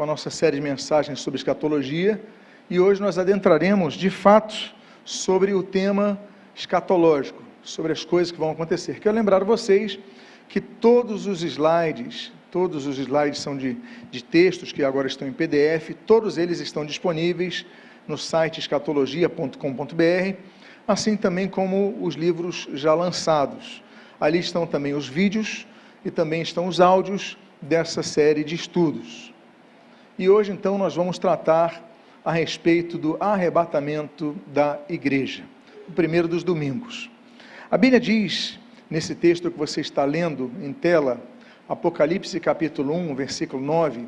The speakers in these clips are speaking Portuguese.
com a nossa série de mensagens sobre escatologia, e hoje nós adentraremos, de fato, sobre o tema escatológico, sobre as coisas que vão acontecer. Quero lembrar a vocês que todos os slides são de textos que agora estão em PDF, todos eles estão disponíveis no site escatologia.com.br, assim também como os livros já lançados. Ali estão também os vídeos e também estão os áudios dessa série de estudos. E hoje, então, nós vamos tratar a respeito do arrebatamento da igreja, o primeiro dos domingos. A Bíblia diz, nesse texto que você está lendo em tela, Apocalipse capítulo 1, versículo 9,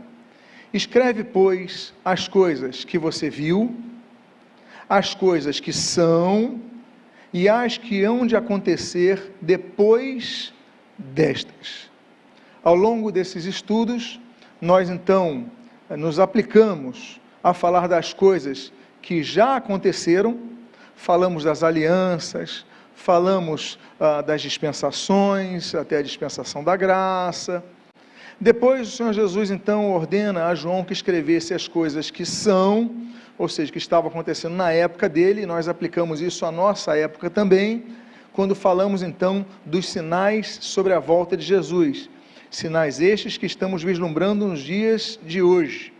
escreve, pois, as coisas que você viu, as coisas que são e as que hão de acontecer depois destas. Ao longo desses estudos, nós então nos aplicamos a falar das coisas que já aconteceram, falamos das alianças, falamos das dispensações, até a dispensação da graça. Depois o Senhor Jesus então ordena a João que escrevesse as coisas que são, ou seja, que estavam acontecendo na época dele, e nós aplicamos isso à nossa época também, quando falamos então dos sinais sobre a volta de Jesus, sinais estes que estamos vislumbrando nos dias de hoje.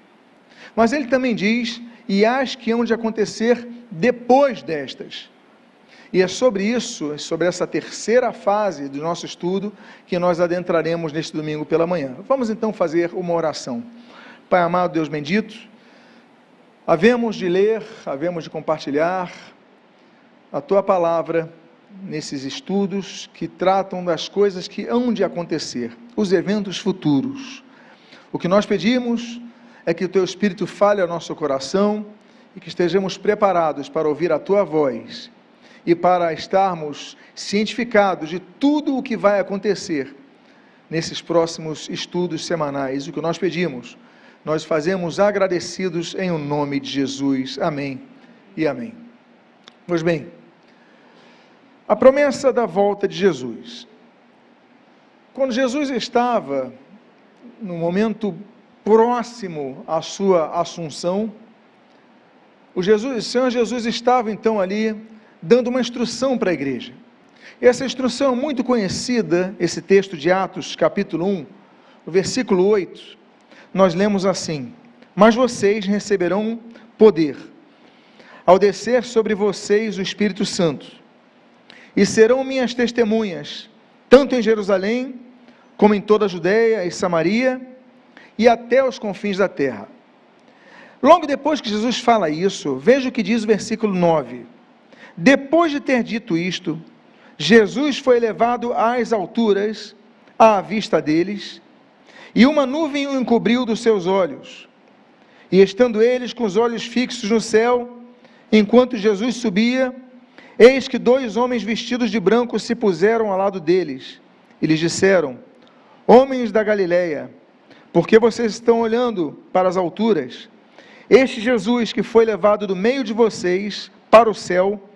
Mas ele também diz, e as que hão de acontecer depois destas. E é sobre isso, sobre essa terceira fase do nosso estudo, que nós adentraremos neste domingo pela manhã. Vamos então fazer uma oração. Pai amado, Deus bendito, havemos de ler, havemos de compartilhar a Tua palavra nesses estudos que tratam das coisas que hão de acontecer, os eventos futuros. O que nós pedimos é que o Teu Espírito fale ao nosso coração e que estejamos preparados para ouvir a Tua voz e para estarmos cientificados de tudo o que vai acontecer nesses próximos estudos semanais. O que nós pedimos, nós fazemos agradecidos em o nome de Jesus. Amém e amém. Pois bem, a promessa da volta de Jesus. Quando Jesus estava no momento próximo à sua assunção, o Senhor Jesus estava então ali dando uma instrução para a igreja. E essa instrução é muito conhecida, esse texto de Atos, capítulo 1, no versículo 8, nós lemos assim: mas vocês receberão poder, ao descer sobre vocês o Espírito Santo, e serão minhas testemunhas, tanto em Jerusalém, como em toda a Judeia e Samaria, e até os confins da terra. Logo depois que Jesus fala isso, veja o que diz o versículo 9. Depois de ter dito isto, Jesus foi levado às alturas, à vista deles, e uma nuvem o encobriu dos seus olhos. E estando eles com os olhos fixos no céu, enquanto Jesus subia, eis que 2 homens vestidos de branco se puseram ao lado deles, e lhes disseram: homens da Galileia, por que vocês estão olhando para as alturas? Este Jesus que foi levado do meio de vocês para o céu,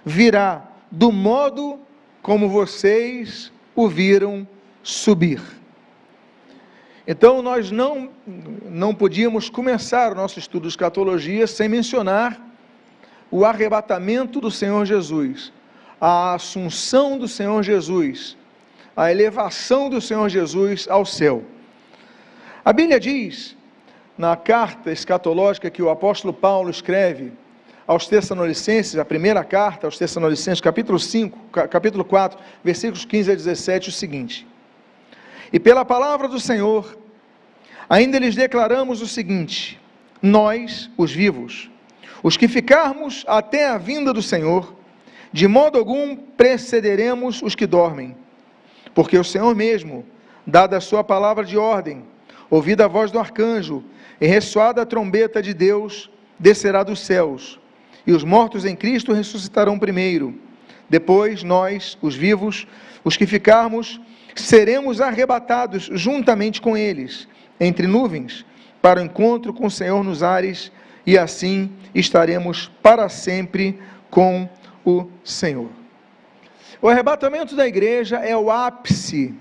virá do modo como vocês o viram subir. Então nós não podíamos começar o nosso estudo de escatologia sem mencionar o arrebatamento do Senhor Jesus, a assunção do Senhor Jesus, a elevação do Senhor Jesus ao céu. A Bíblia diz, na carta escatológica que o apóstolo Paulo escreve aos Tessalonicenses, a primeira carta aos Tessalonicenses, capítulo 4, versículos 15 a 17, o seguinte: e pela palavra do Senhor, ainda lhes declaramos o seguinte: nós, os vivos, os que ficarmos até a vinda do Senhor, de modo algum precederemos os que dormem, porque o Senhor mesmo, dada a sua palavra de ordem, ouvida a voz do arcanjo, e ressoada a trombeta de Deus, descerá dos céus, e os mortos em Cristo ressuscitarão primeiro. Depois nós, os vivos, os que ficarmos, seremos arrebatados juntamente com eles, entre nuvens, para o encontro com o Senhor nos ares, e assim estaremos para sempre com o Senhor. O arrebatamento da igreja é o ápice,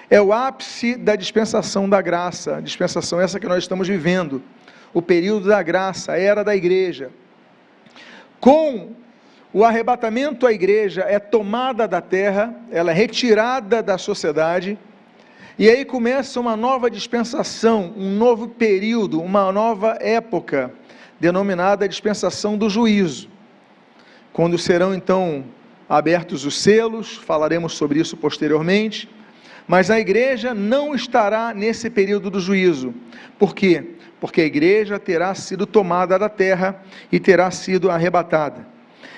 é o ápice da dispensação da graça, a dispensação essa que nós estamos vivendo, o período da graça, a era da igreja. Com o arrebatamento, a igreja é tomada da terra, ela é retirada da sociedade, e aí começa uma nova dispensação, um novo período, uma nova época, denominada dispensação do juízo, quando serão então abertos os selos, falaremos sobre isso posteriormente, mas a igreja não estará nesse período do juízo. Por quê? Porque a igreja terá sido tomada da terra e terá sido arrebatada.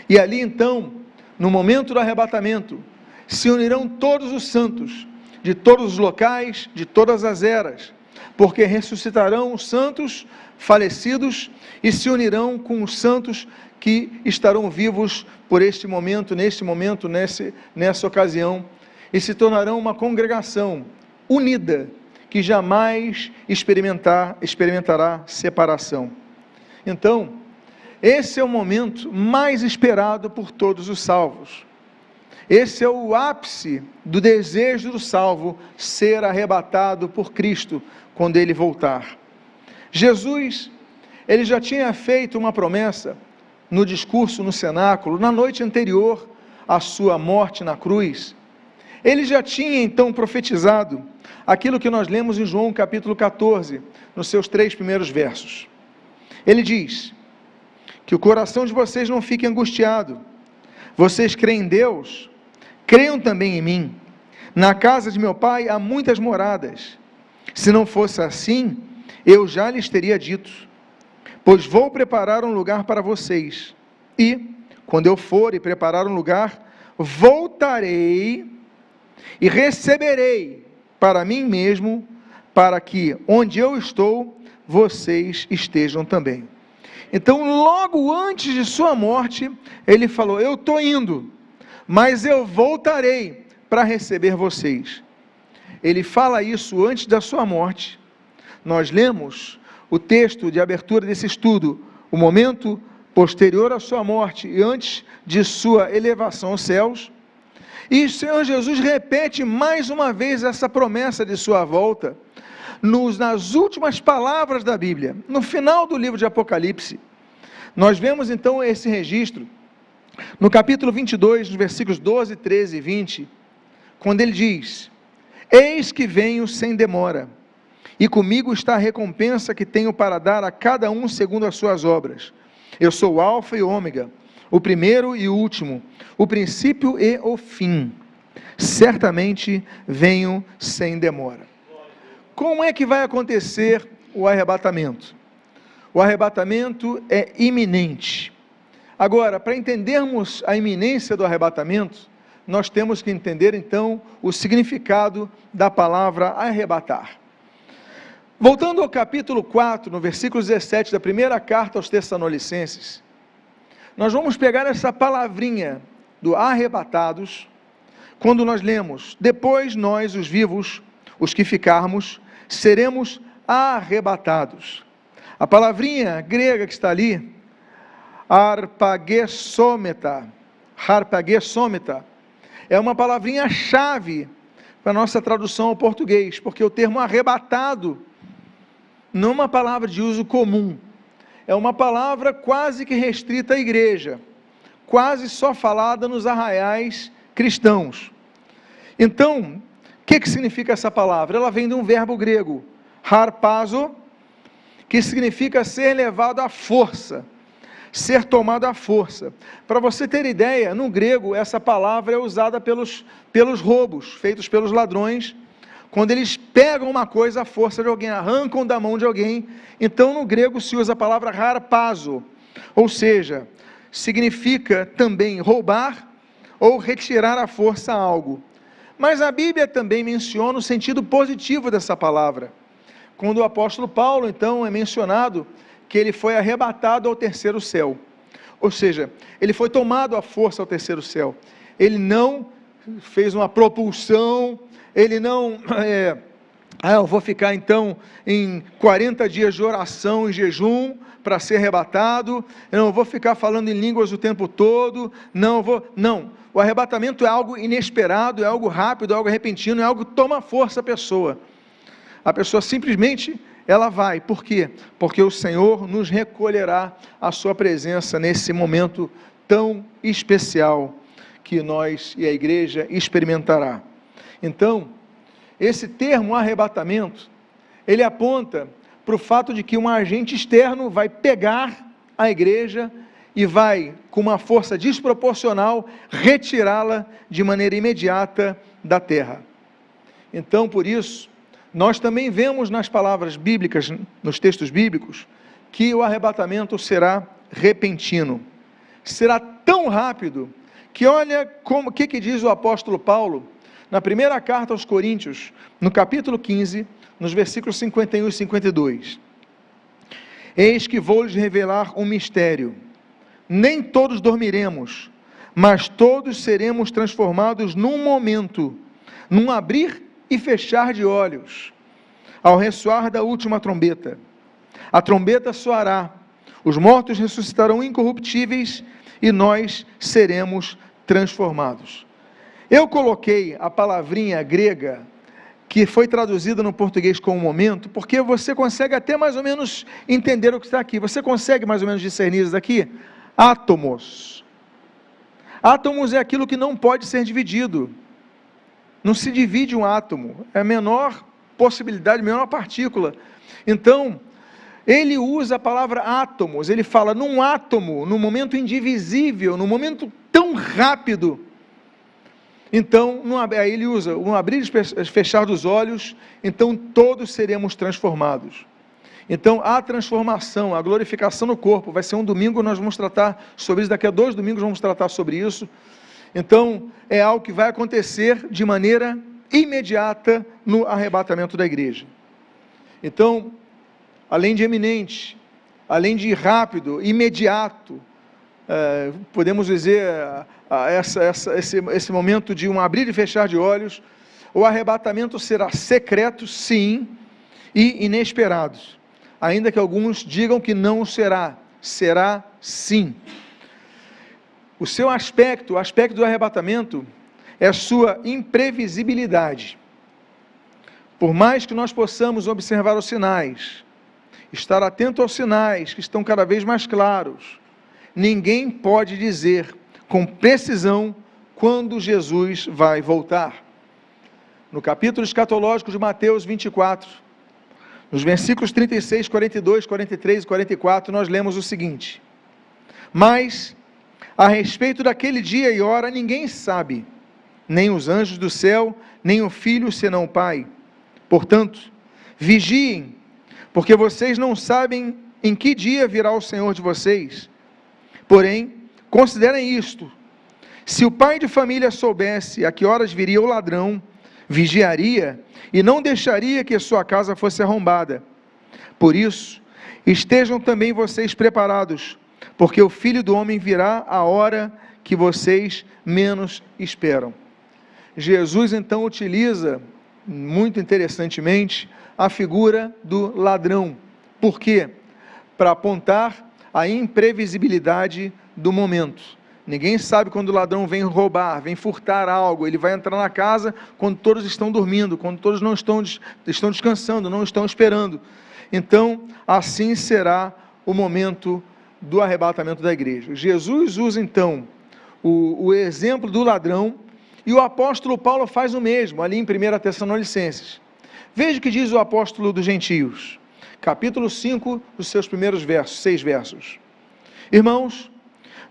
E ali então, no momento do arrebatamento, se unirão todos os santos, de todos os locais, de todas as eras, porque ressuscitarão os santos falecidos e se unirão com os santos que estarão vivos por este momento, nessa ocasião, e se tornarão uma congregação unida, que jamais experimentará separação. Então, esse é o momento mais esperado por todos os salvos. Esse é o ápice do desejo do salvo, ser arrebatado por Cristo, quando Ele voltar. Jesus, Ele já tinha feito uma promessa, no discurso no cenáculo, na noite anterior à sua morte na cruz. Ele já tinha então profetizado aquilo que nós lemos em João capítulo 14, nos seus 3 primeiros versos. Ele diz: que o coração de vocês não fique angustiado, vocês creem em Deus, creiam também em mim. Na casa de meu pai há muitas moradas, se não fosse assim, eu já lhes teria dito, pois vou preparar um lugar para vocês, e, quando eu for e preparar um lugar, voltarei e receberei para mim mesmo, para que, onde eu estou, vocês estejam também. Então, logo antes de sua morte, ele falou: eu estou indo, mas eu voltarei para receber vocês. Ele fala isso antes da sua morte. Nós lemos o texto de abertura desse estudo, o momento posterior à sua morte e antes de sua elevação aos céus, e o Senhor Jesus repete mais uma vez essa promessa de sua volta, nas últimas palavras da Bíblia, no final do livro de Apocalipse. Nós vemos então esse registro, no capítulo 22, nos versículos 12, 13 e 20, quando ele diz: eis que venho sem demora, e comigo está a recompensa que tenho para dar a cada um segundo as suas obras. Eu sou o Alfa e o Ômega, o primeiro e o último, o princípio e o fim. Certamente venho sem demora. Como é que vai acontecer o arrebatamento? O arrebatamento é iminente. Agora, para entendermos a iminência do arrebatamento, nós temos que entender então o significado da palavra arrebatar. Voltando ao capítulo 4, no versículo 17 da primeira carta aos Tessalonicenses, nós vamos pegar essa palavrinha do arrebatados, quando nós lemos: depois nós, os vivos, os que ficarmos, seremos arrebatados. A palavrinha grega que está ali, harpagessometa, é uma palavrinha-chave para a nossa tradução ao português, porque o termo arrebatado não é uma palavra de uso comum, é uma palavra quase que restrita à igreja, quase só falada nos arraiais cristãos. Então, o que significa essa palavra? Ela vem de um verbo grego, harpazo, que significa ser levado à força, ser tomado à força. Para você ter ideia, no grego essa palavra é usada pelos roubos feitos pelos ladrões, quando eles pegam uma coisa à força de alguém, arrancam da mão de alguém. Então no grego se usa a palavra harpazo, ou seja, significa também roubar ou retirar à força algo. Mas a Bíblia também menciona o sentido positivo dessa palavra, quando o apóstolo Paulo então é mencionado que ele foi arrebatado ao terceiro céu, ou seja, ele foi tomado à força ao terceiro céu. Ele não fez uma propulsão, ele não eu vou ficar então em 40 dias de oração e jejum para ser arrebatado, eu não vou ficar falando em línguas o tempo todo, não, o arrebatamento é algo inesperado, é algo rápido, é algo repentino, é algo que toma força a pessoa simplesmente, ela vai, por quê? Porque o Senhor nos recolherá à sua presença nesse momento tão especial, que nós e a igreja experimentará. Então, esse termo arrebatamento, ele aponta para o fato de que um agente externo vai pegar a igreja e vai, com uma força desproporcional, retirá-la de maneira imediata da terra. Então, por isso, nós também vemos nas palavras bíblicas, nos textos bíblicos, que o arrebatamento será repentino. Será tão rápido que olha o que diz o apóstolo Paulo, na primeira carta aos Coríntios, no capítulo 15, nos versículos 51 e 52. Eis que vou lhes revelar um mistério. Nem todos dormiremos, mas todos seremos transformados num momento, num abrir e fechar de olhos, ao ressoar da última trombeta. A trombeta soará, os mortos ressuscitarão incorruptíveis e nós seremos transformados. Eu coloquei a palavrinha grega, que foi traduzida no português como momento, porque você consegue até mais ou menos entender o que está aqui. Você consegue mais ou menos discernir isso daqui? Átomos. Átomos é aquilo que não pode ser dividido. Não se divide um átomo, é a menor possibilidade, a menor partícula. Então, ele usa a palavra átomos, ele fala num átomo, num momento indivisível, num momento tão rápido. Então, aí ele usa um abrir e fechar dos olhos, então todos seremos transformados. Então, a transformação, a glorificação no corpo, vai ser um domingo, nós vamos tratar sobre isso, daqui a 2 domingos vamos tratar sobre isso. Então, é algo que vai acontecer de maneira imediata no arrebatamento da igreja. Então, além de eminente, além de rápido, imediato, podemos dizer, esse momento de um abrir e fechar de olhos, o arrebatamento será secreto, sim, e inesperado, ainda que alguns digam que não será, será sim. O seu aspecto, o aspecto do arrebatamento, é a sua imprevisibilidade. Por mais que nós possamos observar os sinais, estar atento aos sinais que estão cada vez mais claros, ninguém pode dizer com precisão quando Jesus vai voltar. No capítulo escatológico de Mateus 24, nos versículos 36, 42, 43 e 44, nós lemos o seguinte: mas a respeito daquele dia e hora ninguém sabe, nem os anjos do céu, nem o Filho, senão o Pai. Portanto, vigiem, porque vocês não sabem em que dia virá o Senhor de vocês. Porém, considerem isto: se o pai de família soubesse a que horas viria o ladrão, vigiaria e não deixaria que sua casa fosse arrombada. Por isso, estejam também vocês preparados, porque o Filho do Homem virá a hora que vocês menos esperam. Jesus então utiliza, muito interessantemente, a figura do ladrão. Por quê? Para apontar a imprevisibilidade do momento. Ninguém sabe quando o ladrão vem roubar, vem furtar algo. Ele vai entrar na casa quando todos estão dormindo, quando todos não estão descansando, não estão esperando. Então, assim será o momento do arrebatamento da igreja. Jesus usa então o exemplo do ladrão, e o apóstolo Paulo faz o mesmo, ali em 1 Tessalonicenses. Veja o que diz o apóstolo dos gentios, capítulo 5, os seus primeiros versos, 6 versos. Irmãos,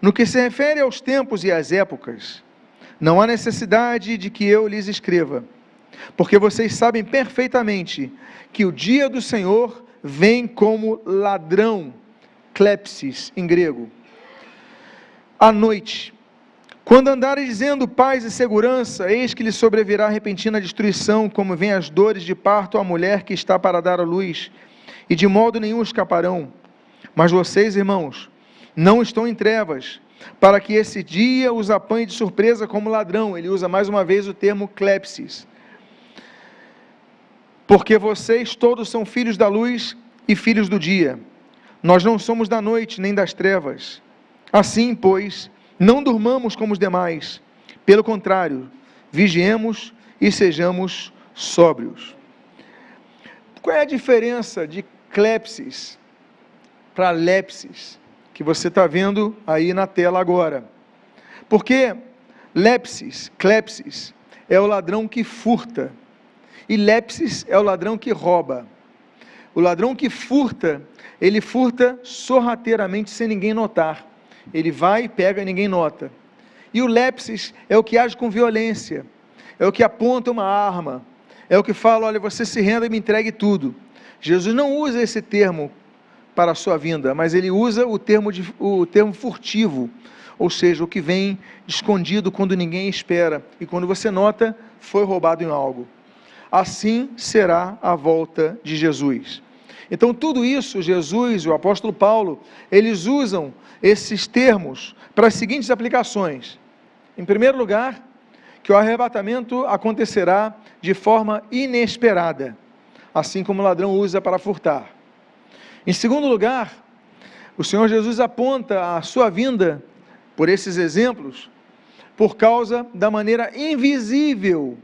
no que se refere aos tempos e às épocas, não há necessidade de que eu lhes escreva, porque vocês sabem perfeitamente que o dia do Senhor vem como ladrão, klepsis em grego, à noite. Quando andarem dizendo paz e segurança, eis que lhe sobrevirá repentina destruição, como vem as dores de parto à mulher que está para dar à luz, e de modo nenhum escaparão. Mas vocês, irmãos, não estão em trevas, para que esse dia os apanhe de surpresa como ladrão. Ele usa mais uma vez o termo klepsis. porque vocês todos são filhos da luz e filhos do dia. Nós não somos da noite nem das trevas. Assim, pois, não durmamos como os demais. Pelo contrário, vigiemos e sejamos sóbrios. Qual é a diferença de clepsis para lepsis, que você está vendo aí na tela agora? Porque clepsis, é o ladrão que furta, e lepsis é o ladrão que rouba. O ladrão que furta, ele furta sorrateiramente sem ninguém notar. Ele vai e pega e ninguém nota. E o lepsis é o que age com violência, é o que aponta uma arma, é o que fala, olha, você se renda e me entregue tudo. Jesus não usa esse termo para a sua vinda, mas ele usa o termo furtivo, ou seja, o que vem escondido quando ninguém espera, e quando você nota, foi roubado em algo. Assim será a volta de Jesus. Então tudo isso, Jesus e o apóstolo Paulo, eles usam esses termos para as seguintes aplicações. Em primeiro lugar, que o arrebatamento acontecerá de forma inesperada, assim como o ladrão usa para furtar. Em segundo lugar, o Senhor Jesus aponta a sua vinda, por esses exemplos, por causa da maneira invisível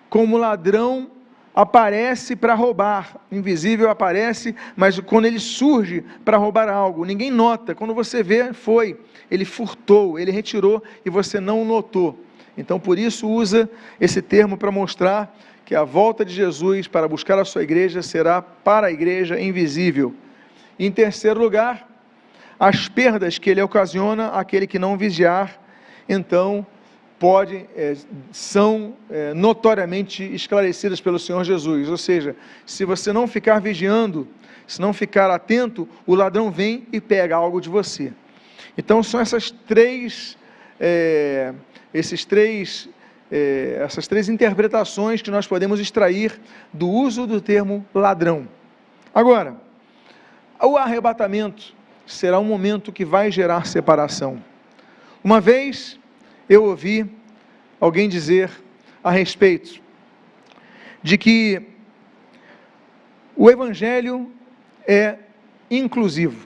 como o ladrão aparece para roubar. Invisível aparece, mas quando ele surge para roubar algo, ninguém nota. Quando você vê, ele furtou, ele retirou e você não notou. Então, por isso, usa esse termo para mostrar que a volta de Jesus para buscar a sua igreja será para a igreja invisível. E, em terceiro lugar, as perdas que ele ocasiona àquele que não vigiar, então, são notoriamente esclarecidas pelo Senhor Jesus. Ou seja, se você não ficar vigiando, se não ficar atento, o ladrão vem e pega algo de você. Então, são essas três interpretações que nós podemos extrair do uso do termo ladrão. Agora, o arrebatamento será um momento que vai gerar separação. Uma vez eu ouvi alguém dizer a respeito de que o Evangelho é inclusivo.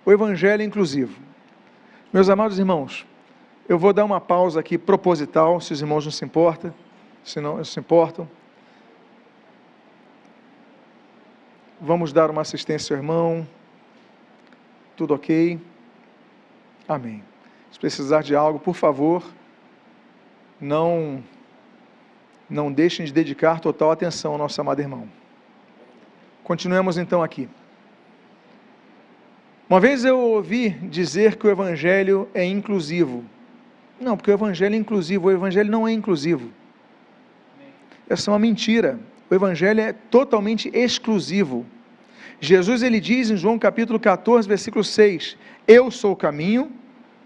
O Evangelho é inclusivo. Meus amados irmãos, eu vou dar uma pausa aqui proposital, se os irmãos não se importam, Vamos dar uma assistência ao irmão. Tudo ok? Amém. Se precisar de algo, por favor, não deixem de dedicar total atenção ao nosso amado irmão. Continuemos então aqui. Uma vez eu ouvi dizer que o Evangelho é inclusivo. Não, porque o Evangelho é inclusivo, o Evangelho não é inclusivo. Essa é uma mentira. O Evangelho é totalmente exclusivo. Jesus, ele diz em João capítulo 14, versículo 6, eu sou o caminho,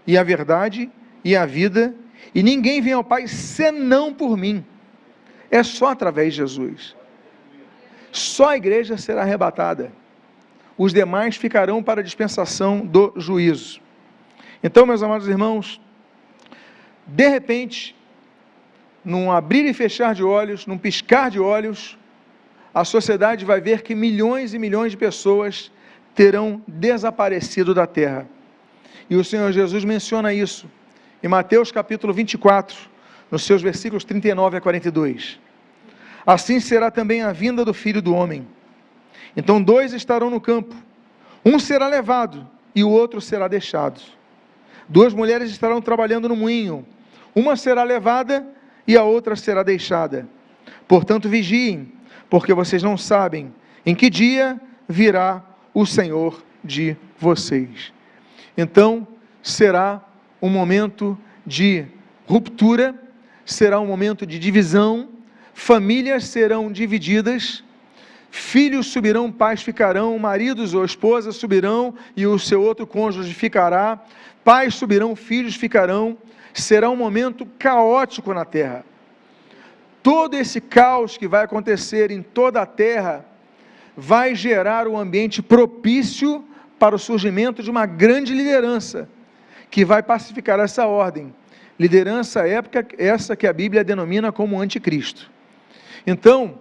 e a verdade, e a vida, e ninguém vem ao Pai senão por mim. É só através de Jesus. Só a igreja será arrebatada. Os demais ficarão para a dispensação do juízo. Então, meus amados irmãos, de repente, num abrir e fechar de olhos, num piscar de olhos, a sociedade vai ver que milhões e milhões de pessoas terão desaparecido da terra. E o Senhor Jesus menciona isso em Mateus capítulo 24, nos seus versículos 39 a 42. Assim será também a vinda do Filho do Homem. Então 2 estarão no campo, um será levado e o outro será deixado. 2 mulheres estarão trabalhando no moinho, uma será levada e a outra será deixada. Portanto, vigiem, porque vocês não sabem em que dia virá o Senhor de vocês. Então, será um momento de ruptura, será um momento de divisão, famílias serão divididas, filhos subirão, pais ficarão, maridos ou esposas subirão e o seu outro cônjuge ficará, pais subirão, filhos ficarão, será um momento caótico na terra. Todo esse caos que vai acontecer em toda a terra vai gerar um ambiente propício para o surgimento de uma grande liderança que vai pacificar essa ordem. Liderança essa que a Bíblia denomina como anticristo. Então,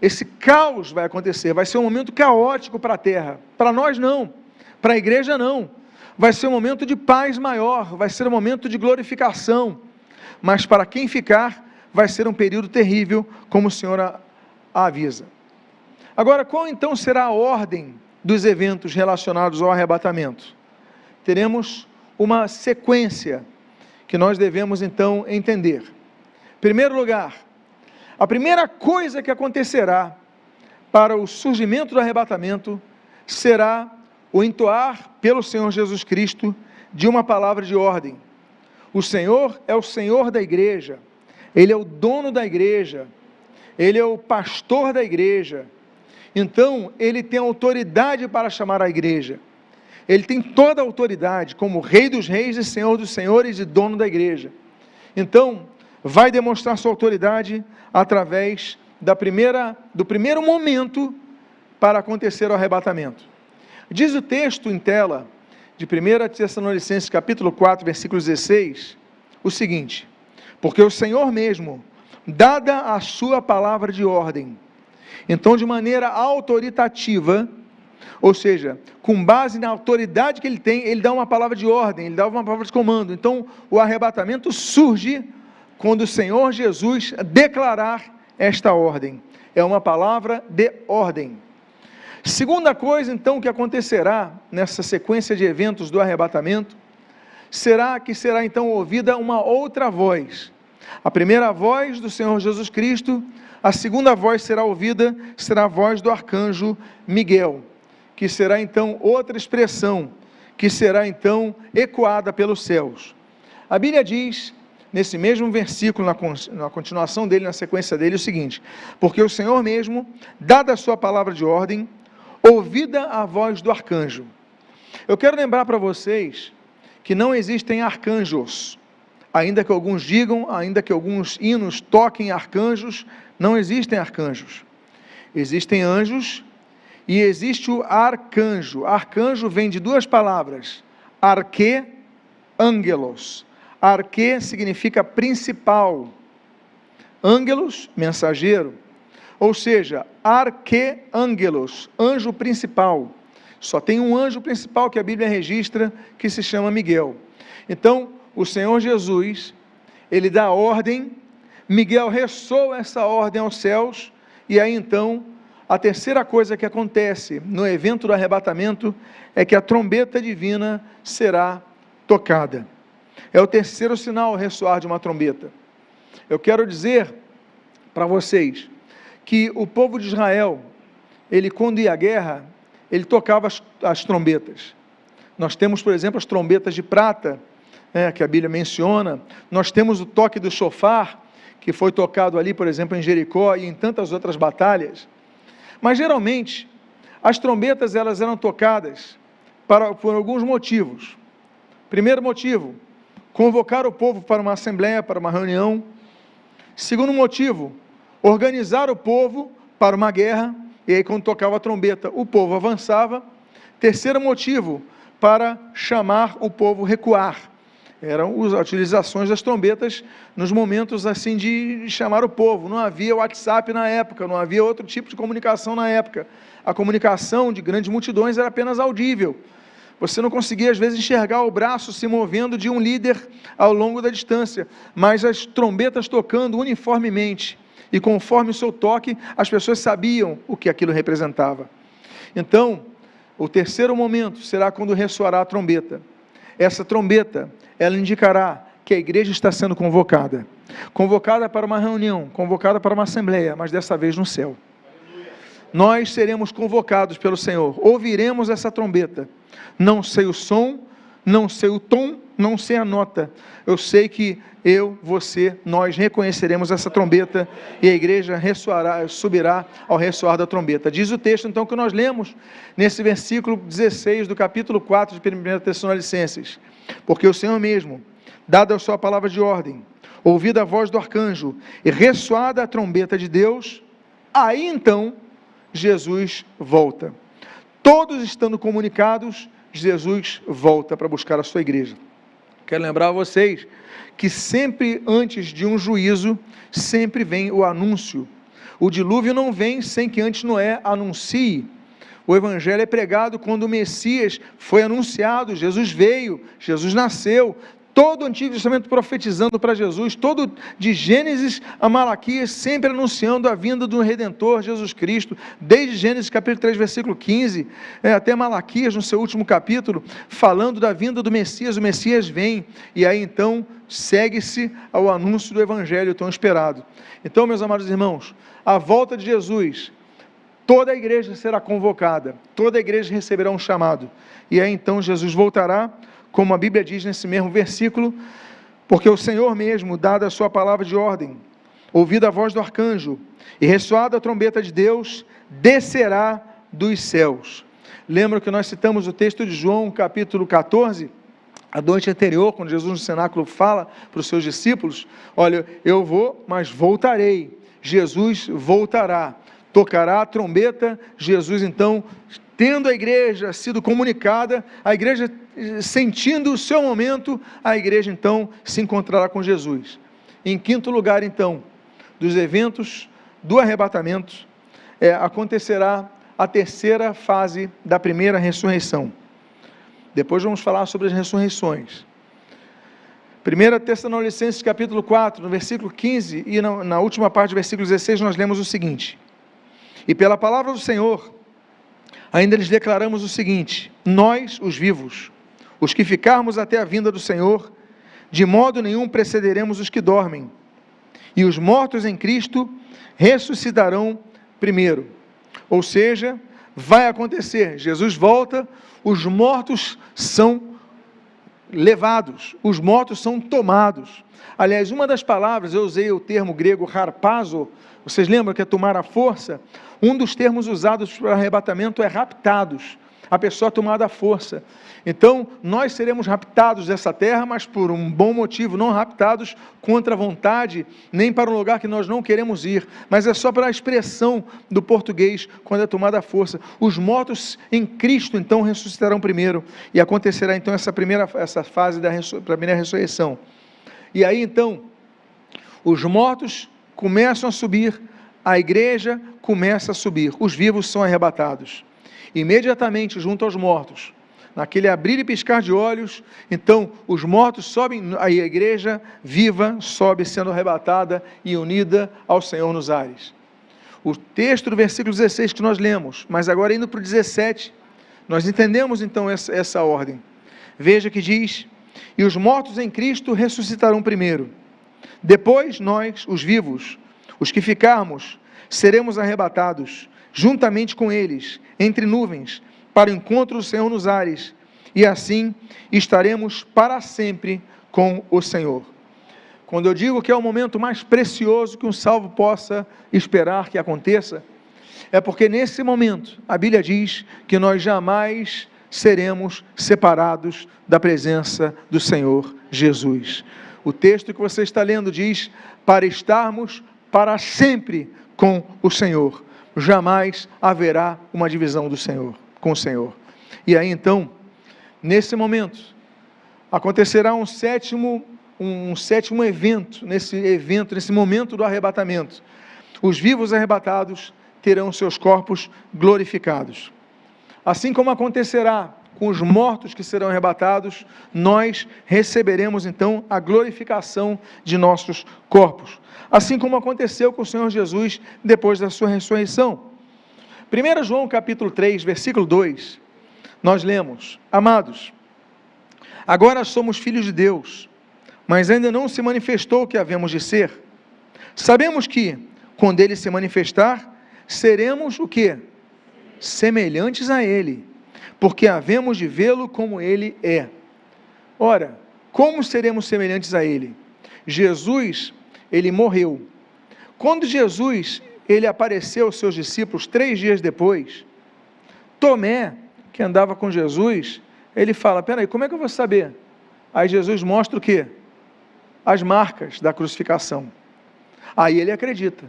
esse caos vai acontecer, vai ser um momento caótico para a terra. Para nós não, para a igreja não. Vai ser um momento de paz maior, vai ser um momento de glorificação, mas para quem ficar, vai ser um período terrível, como o Senhor avisa. Agora, qual então será a ordem dos eventos relacionados ao arrebatamento? Teremos uma sequência que nós devemos então entender. Em primeiro lugar, a primeira coisa que acontecerá para o surgimento do arrebatamento será o entoar pelo Senhor Jesus Cristo de uma palavra de ordem. O Senhor é o Senhor da igreja, Ele é o dono da igreja, Ele é o pastor da igreja, então Ele tem autoridade para chamar a igreja, Ele tem toda a autoridade como Rei dos reis e Senhor dos senhores e dono da igreja. Então, vai demonstrar sua autoridade através do primeiro momento para acontecer o arrebatamento. Diz o texto em tela, de 1 Tessalonicenses capítulo 4, versículo 16, o seguinte: porque o Senhor mesmo, dada a sua palavra de ordem, então de maneira autoritativa, ou seja, com base na autoridade que ele tem, ele dá uma palavra de ordem, ele dá uma palavra de comando. Então o arrebatamento surge quando o Senhor Jesus declarar esta ordem. É uma palavra de ordem. Segunda coisa, então, que acontecerá nessa sequência de eventos do arrebatamento, será então ouvida uma outra voz. A primeira voz do Senhor Jesus Cristo, a segunda voz será ouvida, será a voz do arcanjo Miguel, que será então outra expressão, que será então ecoada pelos céus. A Bíblia diz, nesse mesmo versículo, na continuação dele, na sequência dele, o seguinte: porque o Senhor mesmo, dada a sua palavra de ordem, ouvida a voz do arcanjo. Eu quero lembrar para vocês que não existem arcanjos, ainda que alguns digam, ainda que alguns hinos toquem arcanjos, não existem arcanjos. Existem anjos e existe o arcanjo. Arcanjo vem de duas palavras, arque, ângelos. Arque significa principal, ângelos, mensageiro. Ou seja, arqueângelos, anjo principal. Só tem um anjo principal que a Bíblia registra, que se chama Miguel. Então, o Senhor Jesus, Ele dá ordem, Miguel ressoa essa ordem aos céus, e aí então, a terceira coisa que acontece no evento do arrebatamento, é que a trombeta divina será tocada. É o terceiro sinal, o ressoar de uma trombeta. Eu quero dizer para vocês, que o povo de Israel, ele quando ia à guerra, ele tocava as trombetas. Nós temos, por exemplo, as trombetas de prata, que a Bíblia menciona. Nós temos o toque do shofar, que foi tocado ali, por exemplo, em Jericó e em tantas outras batalhas. Mas geralmente, as trombetas elas eram tocadas por alguns motivos. Primeiro motivo, convocar o povo para uma assembleia, para uma reunião. Segundo motivo, organizar o povo para uma guerra, e aí quando tocava a trombeta, o povo avançava. Terceiro motivo, para chamar o povo recuar. Eram as utilizações das trombetas nos momentos assim de chamar o povo. Não havia WhatsApp na época, não havia outro tipo de comunicação na época. A comunicação de grandes multidões era apenas audível. Você não conseguia às vezes enxergar o braço se movendo de um líder ao longo da distância, mas as trombetas tocando uniformemente, e conforme o seu toque, as pessoas sabiam o que aquilo representava. Então, o terceiro momento será quando ressoará a trombeta. Essa trombeta, ela indicará que a igreja está sendo convocada. Convocada para uma reunião, convocada para uma assembleia, mas dessa vez no céu. Nós seremos convocados pelo Senhor, ouviremos essa trombeta. Não sei o som, não sei o tom, não sei a nota. Eu sei que nós reconheceremos essa trombeta e a igreja subirá ao ressoar da trombeta. Diz o texto então que nós lemos nesse versículo 16 do capítulo 4 de 1 Tessalonicenses: porque o Senhor mesmo, dada a sua palavra de ordem, ouvida a voz do arcanjo e ressoada a trombeta de Deus, aí então Jesus volta. Todos estando comunicados, Jesus volta para buscar a sua igreja. Quero lembrar a vocês que sempre antes de um juízo, sempre vem o anúncio. O dilúvio não vem sem que antes Noé anuncie. O evangelho é pregado quando o Messias foi anunciado, Jesus veio, Jesus nasceu. Todo o Antigo Testamento profetizando para Jesus, todo de Gênesis a Malaquias, sempre anunciando a vinda do Redentor, Jesus Cristo, desde Gênesis capítulo 3, versículo 15, até Malaquias, no seu último capítulo, falando da vinda do Messias. O Messias vem, e aí então segue-se ao anúncio do Evangelho tão esperado. Então, meus amados irmãos, a volta de Jesus, toda a igreja será convocada, toda a igreja receberá um chamado, e aí então Jesus voltará, como a Bíblia diz nesse mesmo versículo, porque o Senhor mesmo, dada a sua palavra de ordem, ouvida a voz do arcanjo, e ressoada a trombeta de Deus, descerá dos céus. Lembra que nós citamos o texto de João, capítulo 14, a noite anterior, quando Jesus no cenáculo fala para os seus discípulos, olha, eu vou, mas voltarei. Jesus voltará, tocará a trombeta. Jesus então, tendo a igreja sido comunicada, a igreja sentindo o seu momento, a igreja então se encontrará com Jesus. Em quinto lugar então, dos eventos do arrebatamento, acontecerá a terceira fase da primeira ressurreição. Depois vamos falar sobre as ressurreições. 1 Tessalonicenses capítulo 4, no versículo 15 e na última parte do versículo 16, nós lemos o seguinte: e pela palavra do Senhor, ainda lhes declaramos o seguinte: nós, os vivos, os que ficarmos até a vinda do Senhor, de modo nenhum precederemos os que dormem, e os mortos em Cristo ressuscitarão primeiro. Ou seja, vai acontecer, Jesus volta, os mortos são levados, os mortos são tomados. Aliás, uma das palavras, eu usei o termo grego harpazo, vocês lembram que é tomar a força? Um dos termos usados para arrebatamento é raptados, a pessoa tomada à força. Então, nós seremos raptados dessa terra, mas por um bom motivo, não raptados contra a vontade, nem para um lugar que nós não queremos ir, mas é só para a expressão do português, quando é tomada à força. Os mortos em Cristo, então, ressuscitarão primeiro, e acontecerá, então, essa fase da primeira ressurreição. E aí, então, os mortos começam a subir, a igreja começa a subir, os vivos são arrebatados. Imediatamente, junto aos mortos, naquele abrir e piscar de olhos, então os mortos sobem, a igreja viva sobe sendo arrebatada e unida ao Senhor nos ares. O texto do versículo 16 que nós lemos, mas agora indo para o 17, nós entendemos então essa ordem. Veja que diz: e os mortos em Cristo ressuscitarão primeiro, depois nós, os vivos, os que ficarmos, seremos arrebatados, juntamente com eles, entre nuvens, para o encontro do Senhor nos ares, e assim estaremos para sempre com o Senhor. Quando eu digo que é o momento mais precioso que um salvo possa esperar que aconteça, é porque nesse momento, a Bíblia diz que nós jamais seremos separados da presença do Senhor Jesus. O texto que você está lendo diz, para estarmos para sempre com o Senhor. Jamais haverá uma divisão do Senhor, com o Senhor. E aí então, nesse momento, acontecerá um sétimo evento, nesse momento do arrebatamento. Os vivos arrebatados terão seus corpos glorificados. Assim como acontecerá com os mortos que serão arrebatados, nós receberemos então a glorificação de nossos corpos. Assim como aconteceu com o Senhor Jesus depois da sua ressurreição. 1 João capítulo 3, versículo 2, nós lemos: amados, agora somos filhos de Deus, mas ainda não se manifestou o que havemos de ser. Sabemos que, quando Ele se manifestar, seremos o quê? Semelhantes a Ele, porque havemos de vê-lo como Ele é. Ora, como seremos semelhantes a Ele? Jesus, Ele morreu. Quando Jesus, Ele apareceu aos seus discípulos 3 dias depois, Tomé, que andava com Jesus, ele fala, peraí, como é que eu vou saber? Aí Jesus mostra o quê? As marcas da crucificação. Aí ele acredita.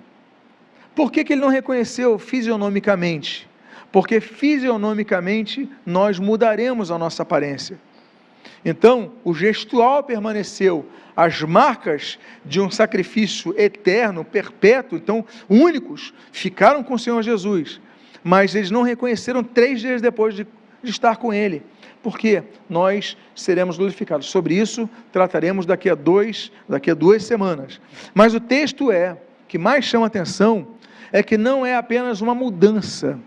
Por que ele não reconheceu fisionomicamente? Porque fisionomicamente nós mudaremos a nossa aparência. Então, o gestual permaneceu, as marcas de um sacrifício eterno, perpétuo, então, únicos, ficaram com o Senhor Jesus, mas eles não reconheceram 3 dias depois de estar com Ele, porque nós seremos glorificados. Sobre isso, trataremos daqui a 2 semanas. Mas o texto que mais chama atenção, é que não é apenas uma mudança,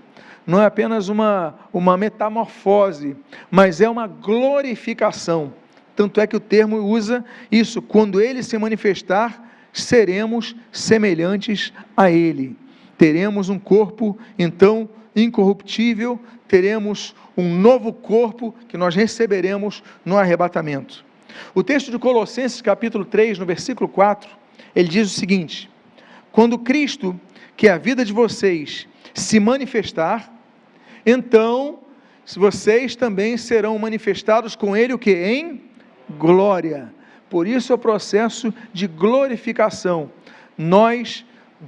não é apenas uma metamorfose, mas é uma glorificação. Tanto é que o termo usa isso: quando Ele se manifestar, seremos semelhantes a Ele. Teremos um corpo, então, incorruptível, teremos um novo corpo que nós receberemos no arrebatamento. O texto de Colossenses, capítulo 3, no versículo 4, ele diz o seguinte: quando Cristo, que é a vida de vocês, se manifestar, então vocês também serão manifestados com Ele, o que? Em glória. Por isso é o processo de glorificação. Nós,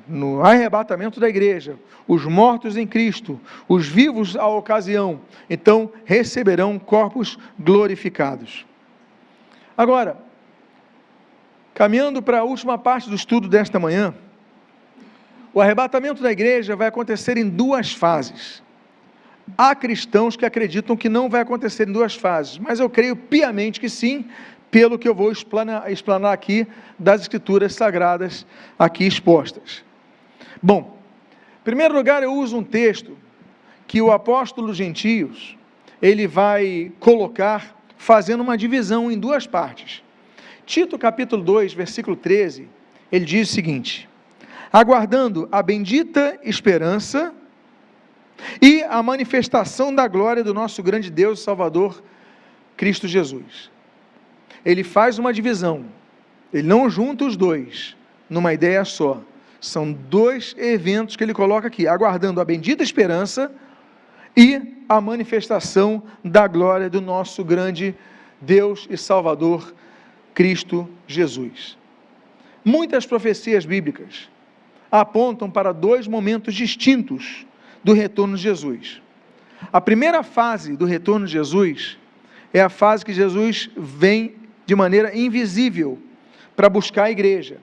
no arrebatamento da igreja, os mortos em Cristo, os vivos à ocasião, então receberão corpos glorificados. Agora, caminhando para a última parte do estudo desta manhã, o arrebatamento da igreja vai acontecer em 2 fases. Há cristãos que acreditam que não vai acontecer em 2 fases, mas eu creio piamente que sim, pelo que eu vou explanar aqui das Escrituras Sagradas aqui expostas. Bom, em primeiro lugar, eu uso um texto que o apóstolo Gentios, ele vai colocar fazendo uma divisão em 2 partes. Tito capítulo 2, versículo 13, ele diz o seguinte: aguardando a bendita esperança e a manifestação da glória do nosso grande Deus e Salvador, Cristo Jesus. Ele faz uma divisão, ele não junta os 2 numa ideia só, são 2 eventos que ele coloca aqui: aguardando a bendita esperança e a manifestação da glória do nosso grande Deus e Salvador, Cristo Jesus. Muitas profecias bíblicas apontam para 2 momentos distintos do retorno de Jesus. A primeira fase do retorno de Jesus é a fase que Jesus vem de maneira invisível para buscar a igreja.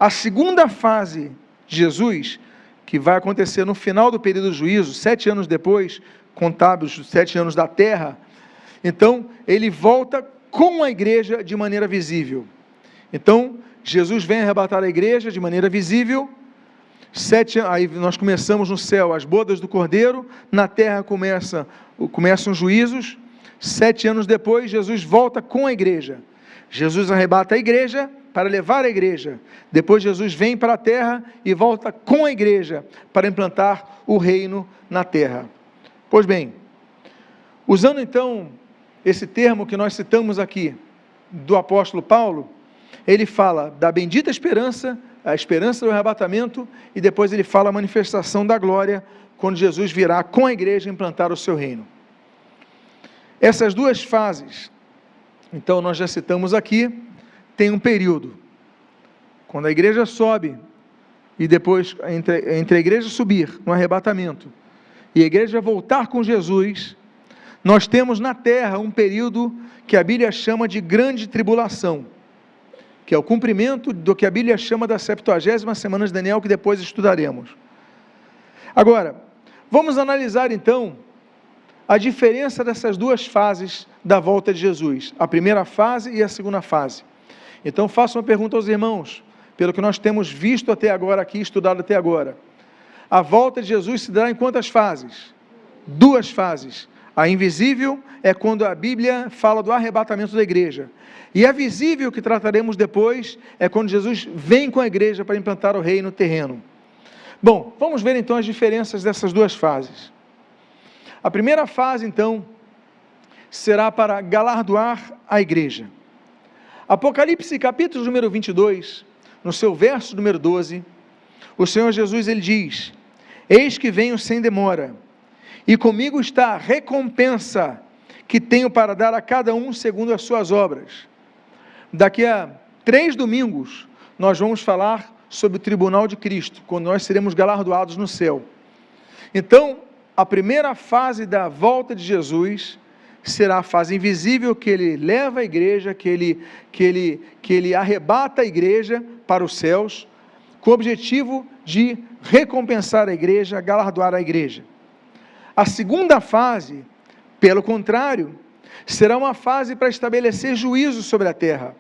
A segunda fase de Jesus, que vai acontecer no final do período do juízo, 7 anos depois, contados os 7 anos da terra, então ele volta com a igreja de maneira visível. Então, Jesus vem arrebatar a igreja de maneira visível. Aí nós começamos no céu as bodas do Cordeiro, na terra começam os juízos. 7 anos depois, Jesus volta com a igreja. Jesus arrebata a igreja para levar a igreja. Depois Jesus vem para a terra e volta com a igreja para implantar o reino na terra. Pois bem, usando então esse termo que nós citamos aqui, do apóstolo Paulo, ele fala da bendita esperança, a esperança do arrebatamento, e depois ele fala a manifestação da glória, quando Jesus virá com a igreja implantar o seu reino. Essas 2 fases, então nós já citamos aqui, tem um período, quando a igreja sobe, e depois, entre a igreja subir, no arrebatamento, e a igreja voltar com Jesus, nós temos na terra um período que a Bíblia chama de grande tribulação, que é o cumprimento do que a Bíblia chama da 70ª semana de Daniel, que depois estudaremos. Agora, vamos analisar então a diferença dessas 2 fases da volta de Jesus, a primeira fase e a segunda fase. Então faço uma pergunta aos irmãos, pelo que nós temos visto até agora aqui, estudado até agora. A volta de Jesus se dará em quantas fases? 2 fases. A invisível é quando a Bíblia fala do arrebatamento da igreja. E a visível, que trataremos depois, é quando Jesus vem com a igreja para implantar o reino terreno. Bom, vamos ver então as diferenças dessas 2 fases. A primeira fase, então, será para galardoar a igreja. Apocalipse, capítulo número 22, no seu verso número 12, o Senhor Jesus, ele diz: eis que venho sem demora, e comigo está a recompensa que tenho para dar a cada um segundo as suas obras. Daqui a 3 domingos, nós vamos falar sobre o tribunal de Cristo, quando nós seremos galardoados no céu. Então, a primeira fase da volta de Jesus será a fase invisível que ele leva a igreja, que ele arrebata a igreja para os céus, com o objetivo de recompensar a igreja, galardoar a igreja. A segunda fase, pelo contrário, será uma fase para estabelecer juízo sobre a terra.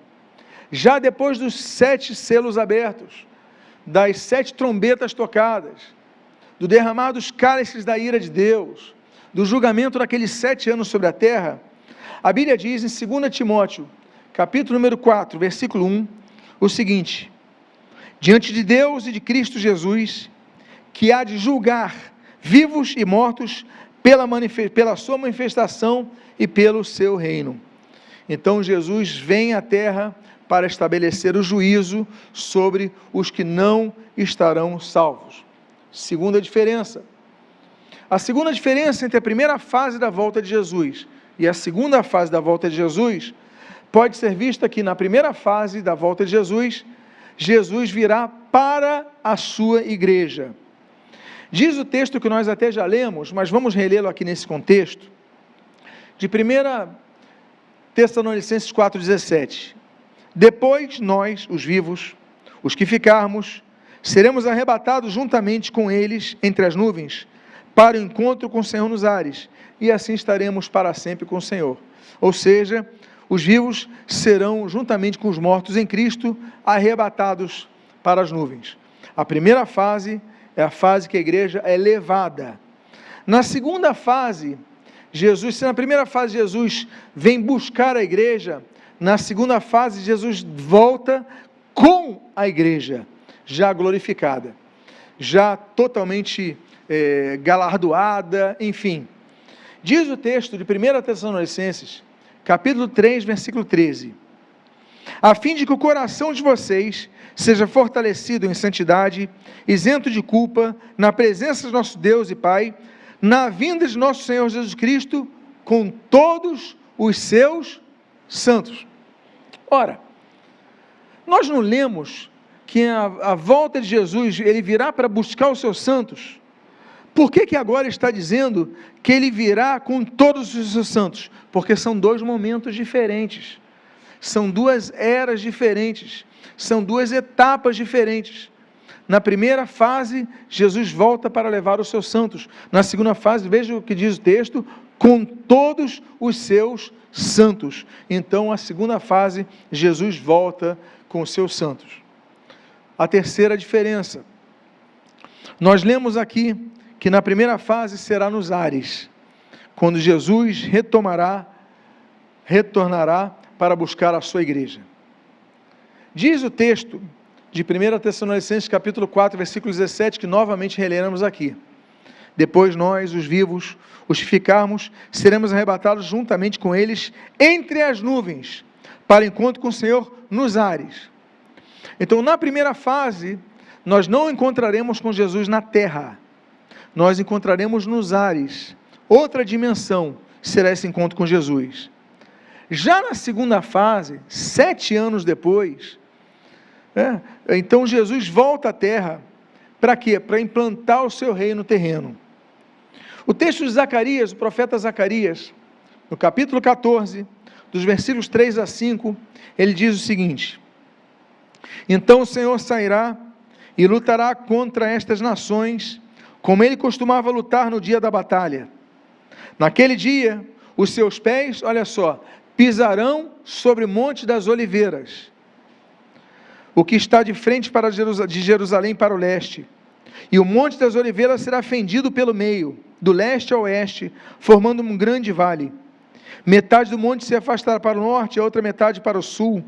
Já depois dos 7 selos abertos, das 7 trombetas tocadas, do derramar dos cálices da ira de Deus, do julgamento daqueles 7 anos sobre a terra, a Bíblia diz em 2 Timóteo, capítulo número 4, versículo 1, o seguinte: diante de Deus e de Cristo Jesus, que há de julgar vivos e mortos pela sua manifestação e pelo seu reino. Então Jesus vem à terra para estabelecer o juízo sobre os que não estarão salvos. Segunda diferença. A segunda diferença entre a primeira fase da volta de Jesus e a segunda fase da volta de Jesus pode ser vista que na primeira fase da volta de Jesus, Jesus virá para a sua igreja. Diz o texto que nós até já lemos, mas vamos relê-lo aqui nesse contexto, de 1 Tessalonicenses 4,17. Depois nós, os vivos, os que ficarmos, seremos arrebatados juntamente com eles entre as nuvens, para o encontro com o Senhor nos ares, e assim estaremos para sempre com o Senhor. Ou seja, os vivos serão, juntamente com os mortos em Cristo, arrebatados para as nuvens. A primeira fase é a fase que a igreja é levada. Na segunda fase, se na primeira fase Jesus vem buscar a igreja, na segunda fase Jesus volta com a igreja, já glorificada, já totalmente galardoada, enfim. Diz o texto de 1 Tessalonicenses, capítulo 3, versículo 13, a fim de que o coração de vocês seja fortalecido em santidade, isento de culpa, na presença de nosso Deus e Pai, na vinda de nosso Senhor Jesus Cristo, com todos os seus santos. Ora, nós não lemos que a volta de Jesus, ele virá para buscar os seus santos? Por que agora está dizendo que ele virá com todos os seus santos? Porque são 2 momentos diferentes, são 2 eras diferentes, são 2 etapas diferentes. Na primeira fase, Jesus volta para levar os seus santos. Na segunda fase, veja o que diz o texto, com todos os seus santos. Então, a segunda fase, Jesus volta com os seus santos. A terceira diferença, nós lemos aqui que na primeira fase será nos ares, quando Jesus retornará para buscar a sua igreja. Diz o texto de 1 Tessalonicenses capítulo 4, versículo 17, que novamente releremos aqui. Depois nós, os vivos, os que ficarmos, seremos arrebatados juntamente com eles entre as nuvens, para encontro com o Senhor nos ares. Então, na primeira fase, nós não encontraremos com Jesus na terra, nós encontraremos nos ares. Outra dimensão será esse encontro com Jesus. Já na segunda fase, 7 anos depois, então Jesus volta à terra, para quê? Para implantar o seu reino terreno. O texto de Zacarias, o profeta Zacarias, no capítulo 14, dos versículos 3 a 5, ele diz o seguinte: então o Senhor sairá e lutará contra estas nações, como ele costumava lutar no dia da batalha. Naquele dia, os seus pés, olha só, pisarão sobre o Monte das Oliveiras, o que está de frente de Jerusalém para o leste, e o Monte das Oliveiras será fendido pelo meio, do leste ao oeste, formando um grande vale. Metade do monte se afastará para o norte, a outra metade para o sul.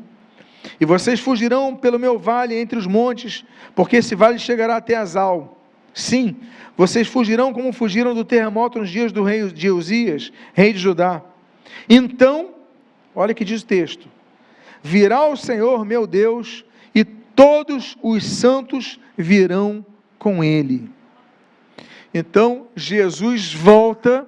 E vocês fugirão pelo meu vale entre os montes, porque esse vale chegará até Azal. Sim, vocês fugirão como fugiram do terremoto nos dias do rei de Uzias, rei de Judá. Então, olha o que diz o texto: virá o Senhor meu Deus, e todos os santos virão com ele. Então, Jesus volta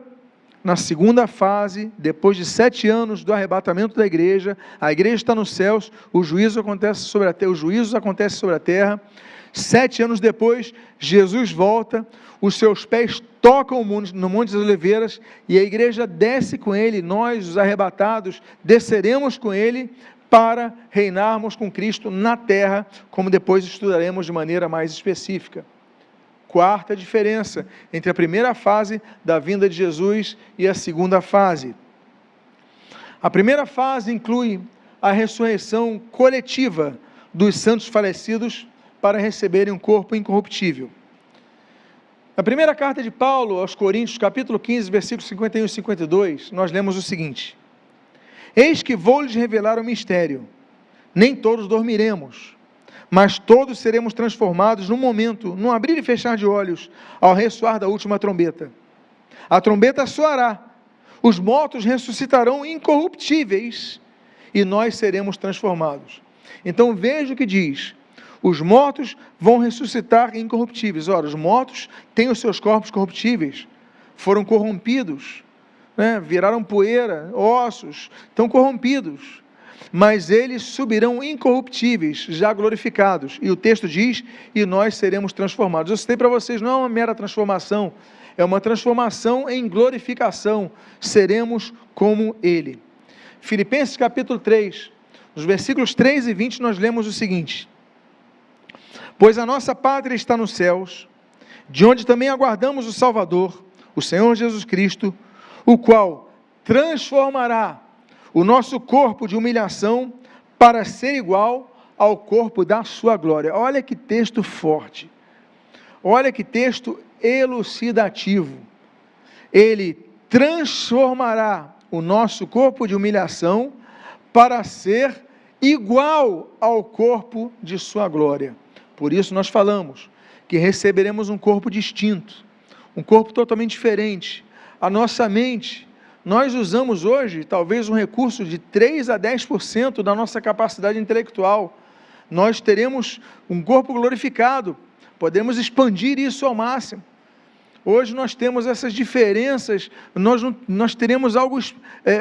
na segunda fase, depois de 7 anos do arrebatamento da igreja, a igreja está nos céus, os juízos acontecem sobre a terra, 7 anos depois, Jesus volta, os seus pés tocam no Monte das Oliveiras, e a igreja desce com ele, nós, os arrebatados, desceremos com ele, para reinarmos com Cristo na terra, como depois estudaremos de maneira mais específica. Quarta diferença entre a primeira fase da vinda de Jesus e a segunda fase. A primeira fase inclui a ressurreição coletiva dos santos falecidos para receberem um corpo incorruptível. Na primeira carta de Paulo aos Coríntios, capítulo 15, versículos 51 e 52, nós lemos o seguinte: eis que vou-lhes revelar um mistério, nem todos dormiremos, mas todos seremos transformados num momento, num abrir e fechar de olhos, ao ressoar da última trombeta. A trombeta soará, os mortos ressuscitarão incorruptíveis, e nós seremos transformados. Então veja o que diz: os mortos vão ressuscitar incorruptíveis. Ora, os mortos têm os seus corpos corruptíveis, foram corrompidos, viraram poeira, ossos, estão corrompidos, mas eles subirão incorruptíveis, já glorificados, e o texto diz, e nós seremos transformados. Eu citei para vocês, não é uma mera transformação, é uma transformação em glorificação, seremos como ele. Filipenses capítulo 3, nos versículos 3 e 20, nós lemos o seguinte: pois a nossa pátria está nos céus, de onde também aguardamos o Salvador, o Senhor Jesus Cristo, o qual transformará o nosso corpo de humilhação para ser igual ao corpo da sua glória. Olha que texto forte, olha que texto elucidativo. Ele transformará o nosso corpo de humilhação para ser igual ao corpo de sua glória. Por isso nós falamos que receberemos um corpo distinto, um corpo totalmente diferente. A nossa mente, nós usamos hoje talvez um recurso de 3 a 10% da nossa capacidade intelectual. Nós teremos um corpo glorificado, podemos expandir isso ao máximo. Hoje nós temos essas diferenças, nós teremos algo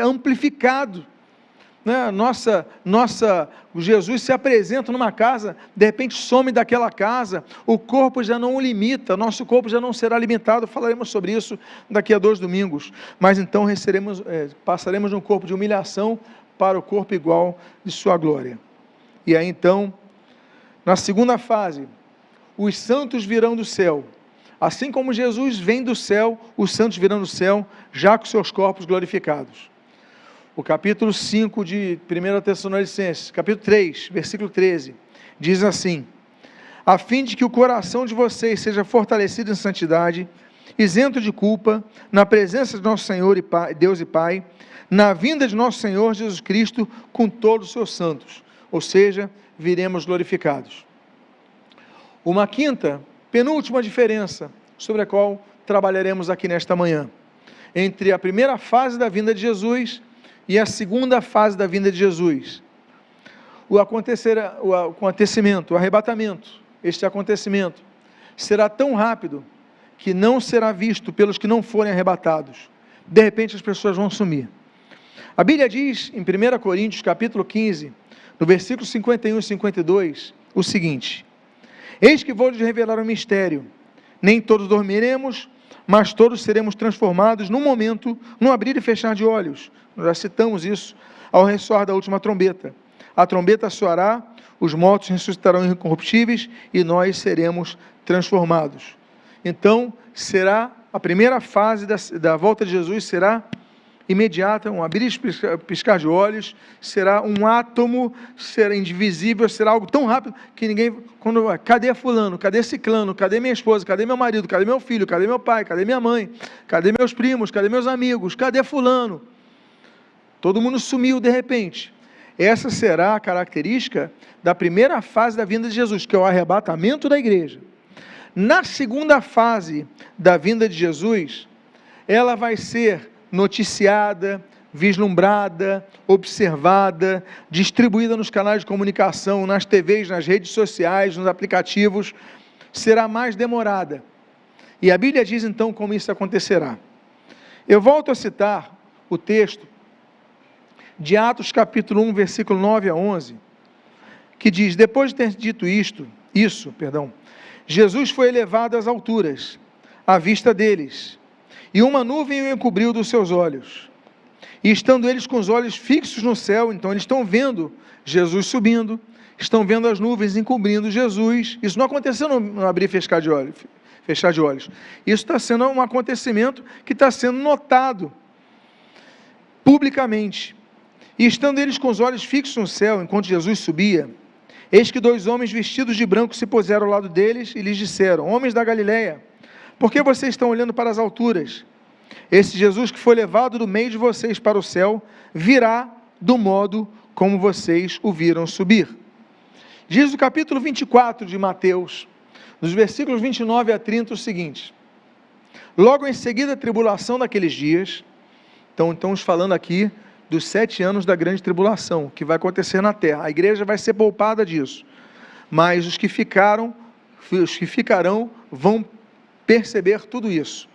amplificado. O Jesus se apresenta numa casa, de repente some daquela casa, o corpo já não o limita, nosso corpo já não será limitado, falaremos sobre isso daqui a 2 domingos, mas então passaremos de um corpo de humilhação para o corpo igual de sua glória. E aí então, na segunda fase, os santos virão do céu, assim como Jesus vem do céu, os santos virão do céu, já com seus corpos glorificados. O capítulo 5 de 1 Tessalonicenses, capítulo 3, versículo 13, diz assim: a fim de que o coração de vocês seja fortalecido em santidade, isento de culpa, na presença de nosso Senhor e Pai, Deus e Pai, na vinda de nosso Senhor Jesus Cristo, com todos os seus santos, ou seja, viremos glorificados. Uma quinta, penúltima diferença, sobre a qual trabalharemos aqui nesta manhã, entre a primeira fase da vinda de Jesus e a segunda fase da vinda de Jesus. O acontecimento, o arrebatamento, este acontecimento, será tão rápido que não será visto pelos que não forem arrebatados. De repente as pessoas vão sumir. A Bíblia diz, em 1 Coríntios, capítulo 15, no versículo 51 e 52, o seguinte: eis que vou lhes revelar um mistério, nem todos dormiremos, mas todos seremos transformados num momento, num abrir e fechar de olhos. Nós já citamos isso, ao ressoar da última trombeta. A trombeta soará, os mortos ressuscitarão incorruptíveis e nós seremos transformados. Então, será a primeira fase da volta de Jesus, será imediata, um abrir e piscar de olhos, será um átomo, será indivisível, será algo tão rápido que ninguém, cadê fulano, cadê ciclano, cadê minha esposa, cadê meu marido, cadê meu filho, cadê meu pai, cadê minha mãe, cadê meus primos, cadê meus amigos, cadê fulano? Todo mundo sumiu de repente. Essa será a característica da primeira fase da vinda de Jesus, que é o arrebatamento da igreja. Na segunda fase da vinda de Jesus, ela vai ser noticiada, vislumbrada, observada, distribuída nos canais de comunicação, nas TVs, nas redes sociais, nos aplicativos, será mais demorada. E a Bíblia diz então como isso acontecerá. Eu volto a citar o texto de Atos capítulo 1, versículo 9 a 11, que diz: depois de ter dito isso, Jesus foi elevado às alturas, à vista deles, e uma nuvem o encobriu dos seus olhos. E estando eles com os olhos fixos no céu, então eles estão vendo Jesus subindo, estão vendo as nuvens encobrindo Jesus. Isso não aconteceu no abrir e fechar de olhos. Isso está sendo um acontecimento que está sendo notado publicamente. E estando eles com os olhos fixos no céu, enquanto Jesus subia, eis que 2 homens vestidos de branco se puseram ao lado deles e lhes disseram: homens da Galileia, por que vocês estão olhando para as alturas? Esse Jesus que foi levado do meio de vocês para o céu, virá do modo como vocês o viram subir. Diz o capítulo 24 de Mateus, nos versículos 29 a 30, o seguinte: logo em seguida a tribulação daqueles dias, então estamos falando aqui dos 7 anos da grande tribulação, que vai acontecer na terra. A igreja vai ser poupada disso, mas os que ficarão vão perceber tudo isso.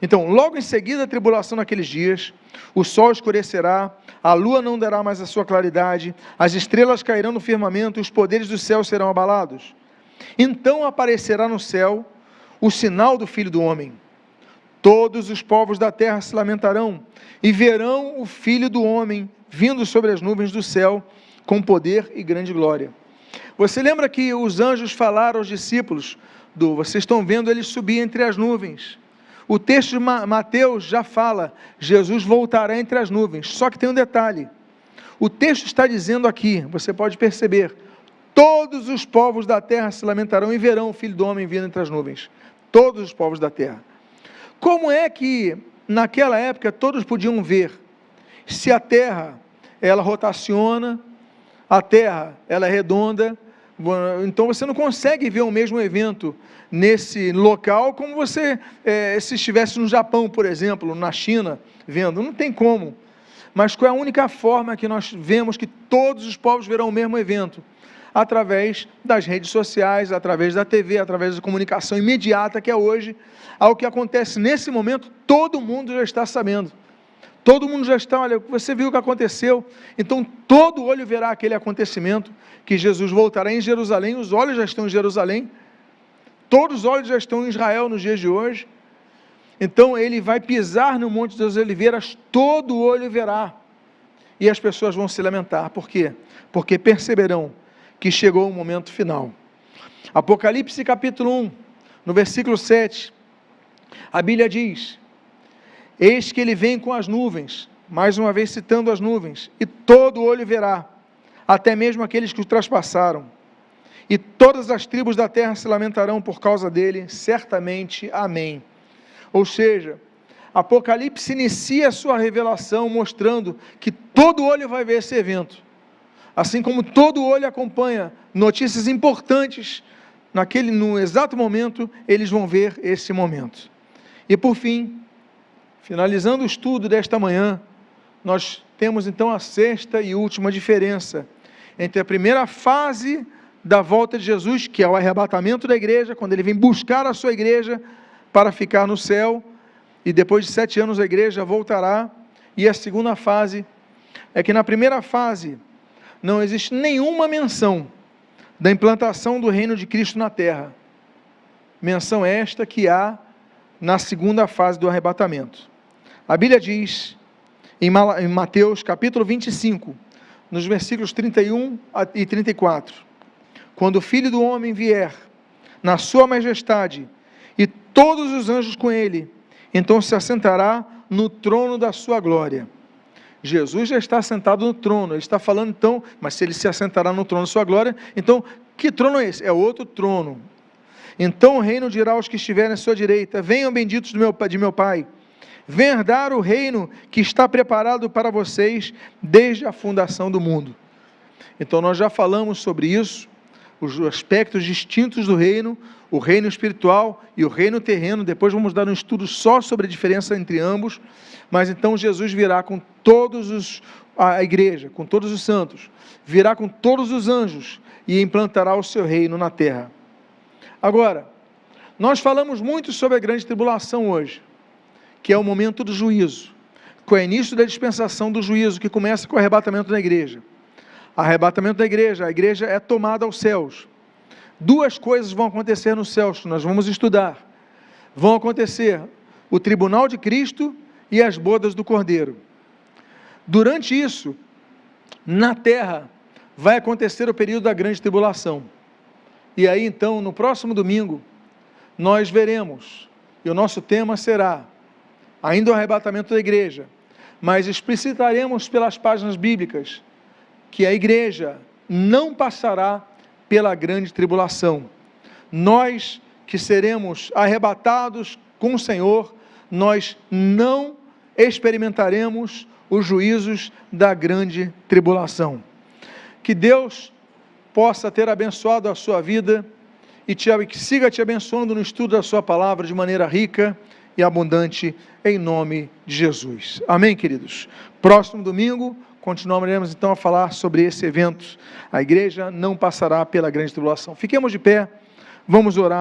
Então, logo em seguida a tribulação naqueles dias, o sol escurecerá, a lua não dará mais a sua claridade, as estrelas cairão no firmamento, e os poderes do céu serão abalados. Então aparecerá no céu o sinal do Filho do Homem. Todos os povos da terra se lamentarão e verão o Filho do Homem vindo sobre as nuvens do céu com poder e grande glória. Você lembra que os anjos falaram aos discípulos, vocês estão vendo ele subir entre as nuvens. O texto de Mateus já fala, Jesus voltará entre as nuvens, só que tem um detalhe, o texto está dizendo aqui, você pode perceber, todos os povos da terra se lamentarão e verão o Filho do Homem vindo entre as nuvens, todos os povos da terra. Como é que naquela época todos podiam ver se a terra ela rotaciona, a terra ela é redonda? Então você não consegue ver o mesmo evento nesse local como você se estivesse no Japão, por exemplo, na China, vendo, não tem como. Mas qual é a única forma que nós vemos que todos os povos verão o mesmo evento? Através das redes sociais, através da TV, através da comunicação imediata que é hoje. Ao que acontece nesse momento, todo mundo já está sabendo. Todo mundo já está, olha, você viu o que aconteceu, então todo olho verá aquele acontecimento, que Jesus voltará em Jerusalém, os olhos já estão em Jerusalém, todos os olhos já estão em Israel nos dias de hoje, então ele vai pisar no Monte das Oliveiras, todo olho verá, e as pessoas vão se lamentar. Por quê? Porque perceberão que chegou o momento final. Apocalipse capítulo 1, no versículo 7, a Bíblia diz: eis que ele vem com as nuvens, mais uma vez citando as nuvens, e todo olho verá, até mesmo aqueles que o traspassaram, e todas as tribos da terra se lamentarão por causa dele, certamente, amém. Ou seja, Apocalipse inicia a sua revelação mostrando que todo olho vai ver esse evento, assim como todo olho acompanha notícias importantes, no exato momento, eles vão ver esse momento. E por fim, finalizando o estudo desta manhã, nós temos então a sexta e última diferença entre a primeira fase da volta de Jesus, que é o arrebatamento da igreja, quando ele vem buscar a sua igreja para ficar no céu, e depois de 7 anos a igreja voltará, e a segunda fase é que na primeira fase não existe nenhuma menção da implantação do reino de Cristo na terra, menção esta que há na segunda fase do arrebatamento. A Bíblia diz, em Mateus capítulo 25, nos versículos 31 e 34, quando o Filho do Homem vier, na sua majestade, e todos os anjos com ele, então se assentará no trono da sua glória. Jesus já está sentado no trono, ele está falando então, mas se ele se assentará no trono da sua glória, então, que trono é esse? É outro trono. Então o reino dirá aos que estiverem à sua direita: venham benditos de meu Pai, venham herdar o reino que está preparado para vocês desde a fundação do mundo. Então nós já falamos sobre isso, os aspectos distintos do reino, o reino espiritual e o reino terreno. Depois vamos dar um estudo só sobre a diferença entre ambos, mas então Jesus virá com a igreja, com todos os santos, virá com todos os anjos e implantará o seu reino na terra. Agora, nós falamos muito sobre a grande tribulação hoje, que é o momento do juízo, que é o início da dispensação do juízo, que começa com o arrebatamento da igreja. Arrebatamento da igreja, a igreja é tomada aos céus. Duas coisas vão acontecer nos céus, que nós vamos estudar. Vão acontecer o tribunal de Cristo e as bodas do Cordeiro. Durante isso, na terra, vai acontecer o período da grande tribulação. E aí então, no próximo domingo, nós veremos, e o nosso tema será, ainda o arrebatamento da igreja, mas explicitaremos pelas páginas bíblicas, que a igreja não passará pela grande tribulação. Nós que seremos arrebatados com o Senhor, nós não experimentaremos os juízos da grande tribulação. Que Deus possa ter abençoado a sua vida e que siga te abençoando no estudo da sua palavra de maneira rica e abundante, em nome de Jesus. Amém, queridos? Próximo domingo, continuaremos então a falar sobre esse evento. A igreja não passará pela grande tribulação. Fiquemos de pé, vamos orar.